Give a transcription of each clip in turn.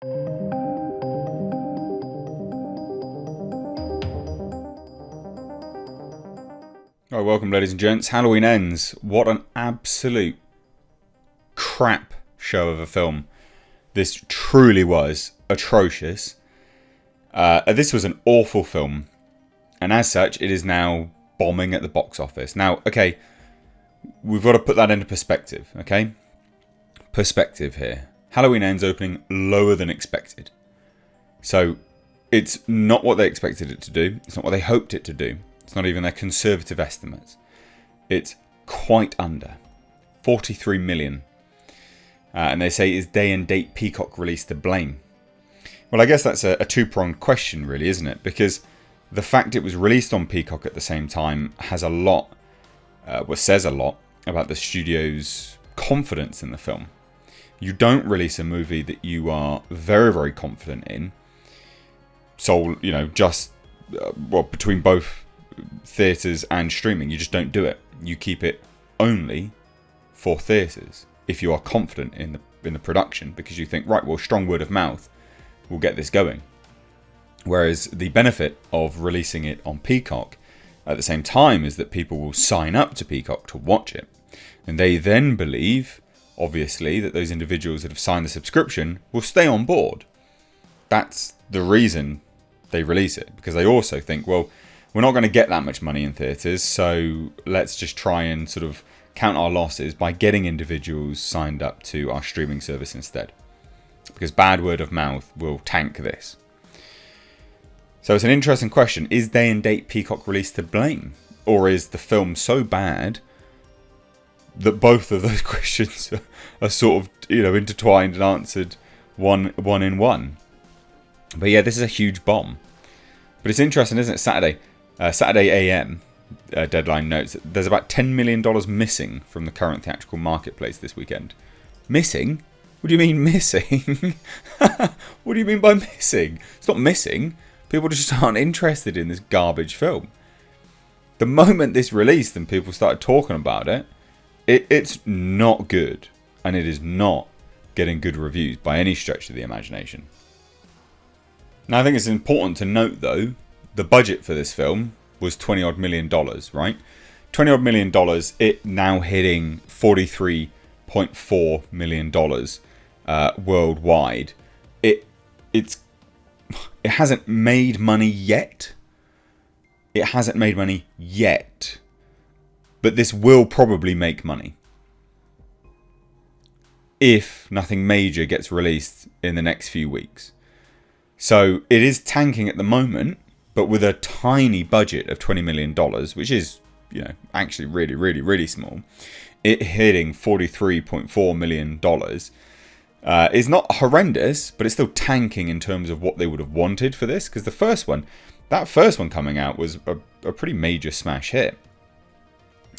Alright, welcome ladies and gents. Halloween Ends. What an absolute crap show of a film. This truly was atrocious. This was an awful film. And as such, it is now bombing at the box office. Now, okay, we've got to put that into perspective, okay? Perspective here. Halloween Ends opening lower than expected. So, it's not what they expected it to do. It's not what they hoped it to do. It's not even their conservative estimates. It's quite under 43 million. And they say, is day and date Peacock release to blame? Well, I guess that's a two-pronged question, really, isn't it? Because the fact it was released on Peacock at the same time has a lot, says a lot about the studio's confidence in the film. You don't release a movie that you are very, very confident in. So, just between both theatres and streaming, you just don't do it. You keep it only for theatres if you are confident in the production, because you think, right, well, strong word of mouth will get this going. Whereas the benefit of releasing it on Peacock at the same time is that people will sign up to Peacock to watch it, and they then believe, obviously, that those individuals that have signed the subscription will stay on board. That's the reason they release it, because they also think, well, we're not going to get that much money in theatres, so let's just try and sort of count our losses by getting individuals signed up to our streaming service instead. Because bad word of mouth will tank this. So it's an interesting question. Is day and date Peacock release to blame? Or is the film so bad that both of those questions are sort of, intertwined and answered one in one? But yeah, this is a huge bomb. But it's interesting, isn't it? Saturday AM, Deadline notes that there's about $10 million missing from the current theatrical marketplace this weekend. Missing? What do you mean missing? What do you mean by missing? It's not missing. People just aren't interested in this garbage film. The moment this released and people started talking about it, it's not good. And it is not getting good reviews by any stretch of the imagination. Now, I think it's important to note, though, the budget for this film was $20-odd million, right? $20-odd million, it now hitting $43.4 million worldwide. It hasn't made money yet. It hasn't made money yet. But this will probably make money if nothing major gets released in the next few weeks. So it is tanking at the moment, but with a tiny budget of $20 million, which is, actually really, really, really small, it hitting $43.4 million is not horrendous, but it's still tanking in terms of what they would have wanted for this. Because that first one coming out was a pretty major smash hit.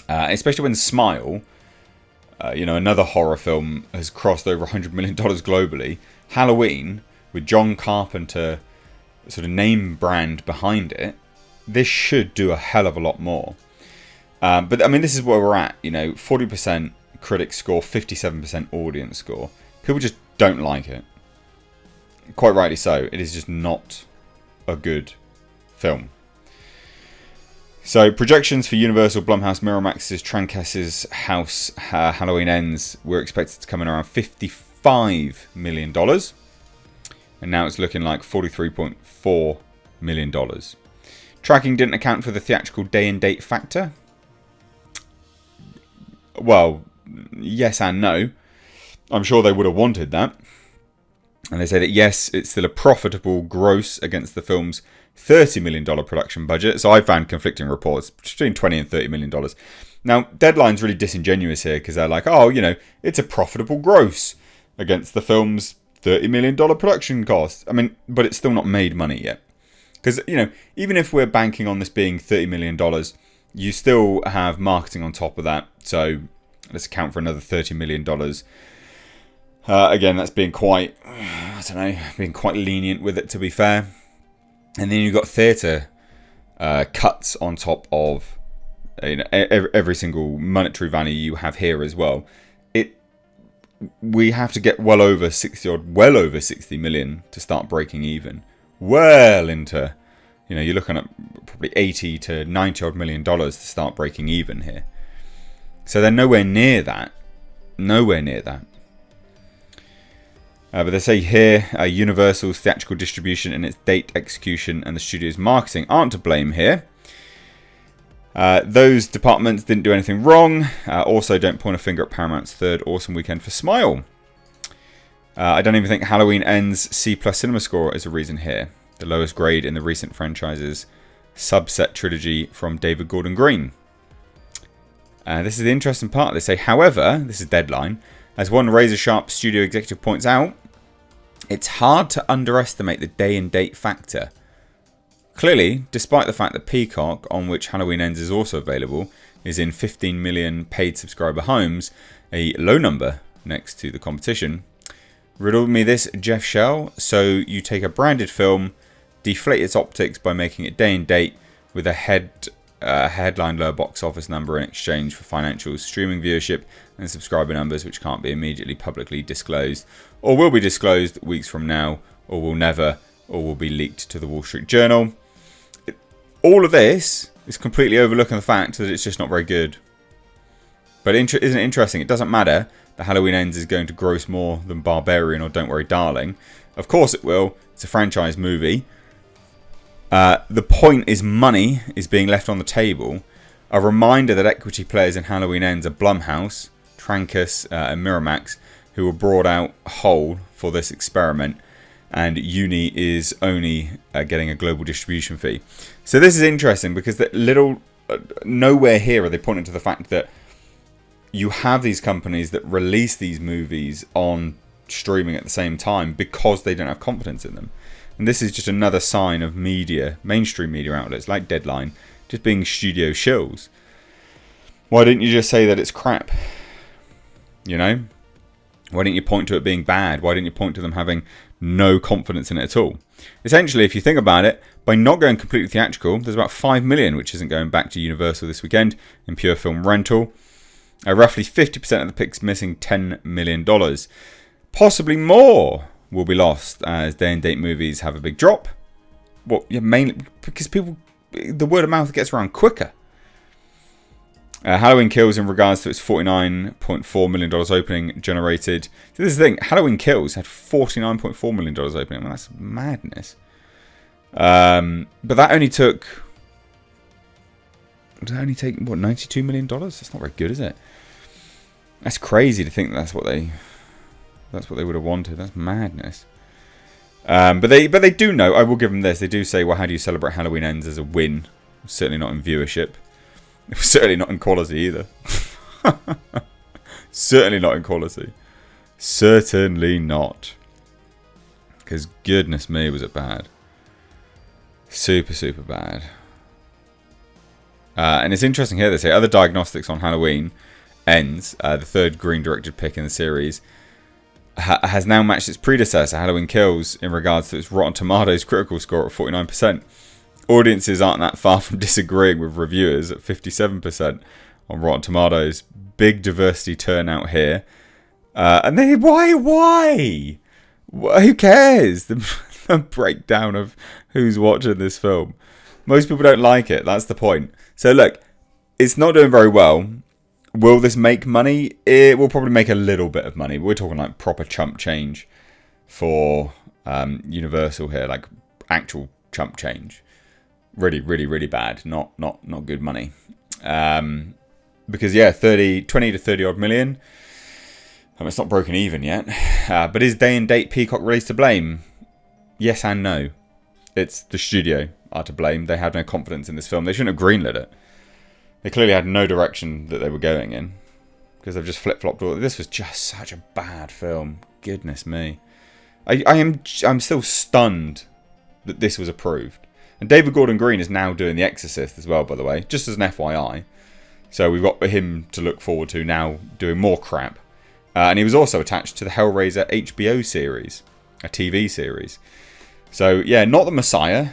Especially when Smile, another horror film, has crossed over $100 million globally. Halloween, with John Carpenter sort of name brand behind it, this should do a hell of a lot more. But I mean, this is where we're at. 40% critic score, 57% audience score. People just don't like it. Quite rightly so. It is just not a good film. So projections for Universal, Blumhouse, Miramax's, Trancas's House, Halloween Ends were expected to come in around $55 million. And now it's looking like $43.4 million. Tracking didn't account for the theatrical day and date factor. Well, yes and no. I'm sure they would have wanted that. And they say that yes, it's still a profitable gross against the film's $30 million production budget. So I found conflicting reports between $20 and $30 million. Now, Deadline's really disingenuous here because they're like, it's a profitable gross against the film's $30 million production cost. I mean, but it's still not made money yet. Because, even if we're banking on this being $30 million, you still have marketing on top of that. So let's account for another $30 million. Again, that's being quite, being quite lenient with it, to be fair. And then you've got theatre cuts on top of every single monetary value you have here as well. we have to get well over 60 million to start breaking even. Well into, you're looking at probably 80 to 90 odd million dollars to start breaking even here. So they're nowhere near that. Nowhere near that. But they say here, Universal's theatrical distribution and its date execution and the studio's marketing aren't to blame here. Those departments didn't do anything wrong. Also, don't point a finger at Paramount's third awesome weekend for Smile. I don't even think Halloween Ends' C+ cinema score is a reason here. The lowest grade in the recent franchise's subset trilogy from David Gordon Green. This is the interesting part. They say, however, this is Deadline, as one razor-sharp studio executive points out, it's hard to underestimate the day and date factor. Clearly, despite the fact that Peacock, on which Halloween Ends is also available, is in 15 million paid subscriber homes, a low number next to the competition. Riddle me this, Jeff Shell. So you take a branded film, deflate its optics by making it day and date with a headline lower box office number in exchange for financials, streaming viewership, and subscriber numbers which can't be immediately publicly disclosed, or will be disclosed weeks from now, or will never, or will be leaked to the Wall Street Journal. All of this is completely overlooking the fact that it's just not very good. But isn't it interesting? It doesn't matter that Halloween Ends is going to gross more than Barbarian or Don't Worry Darling. Of course it will. It's a franchise movie. The point is money is being left on the table. A reminder that equity players in Halloween Ends are Blumhouse, Trancas, and Miramax, who were brought out whole for this experiment. And Uni is only getting a global distribution fee. So this is interesting because nowhere here are they pointing to the fact that you have these companies that release these movies on streaming at the same time because they don't have confidence in them. And this is just another sign of media, mainstream media outlets like Deadline, just being studio shills. Why didn't you just say that it's crap? Why didn't you point to it being bad? Why didn't you point to them having no confidence in it at all? Essentially, if you think about it, by not going completely theatrical, there's about 5 million, which isn't going back to Universal this weekend in pure film rental. Roughly 50% of the picks missing $10 million. Possibly more will be lost as day and date movies have a big drop. Well, yeah, mainly because the word of mouth gets around quicker. Halloween Kills, in regards to its $49.4 million opening, generated... So this is the thing, Halloween Kills had $49.4 million opening. I mean, that's madness. But that only took... Did that only take, $92 million? That's not very good, is it? That's crazy to think that's what they would have wanted. That's madness. But they do know, I will give them this, they do say, well, how do you celebrate Halloween Ends as a win? Certainly not in viewership. Certainly not in quality either. Certainly not in quality. Certainly not. Because goodness me, was it bad. Super, super bad. And it's interesting here, they say, other diagnostics on Halloween Ends, the third Green-directed pick in the series, has now matched its predecessor, Halloween Kills, in regards to its Rotten Tomatoes critical score of 49%. Audiences aren't that far from disagreeing with reviewers at 57% on Rotten Tomatoes. Big diversity turnout here. And they, why? Who cares? The breakdown of who's watching this film. Most people don't like it. That's the point. So look, it's not doing very well. Will this make money? It will probably make a little bit of money. We're talking like proper chump change for Universal here, like actual chump change. Really, really, really bad. Not good money. Because yeah, 20 to 30 odd million. I mean, it's not broken even yet. But is day and date Peacock release to blame? Yes and no. It's the studio are to blame. They had no confidence in this film. They shouldn't have greenlit it. They clearly had no direction that they were going in. Because they've just flip-flopped all. This was just such a bad film. Goodness me. I'm still stunned that this was approved. And David Gordon Green is now doing The Exorcist as well, by the way. Just as an FYI. So we've got him to look forward to now doing more crap. And he was also attached to the Hellraiser HBO series. A TV series. So, yeah, not the Messiah.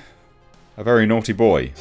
A very naughty boy.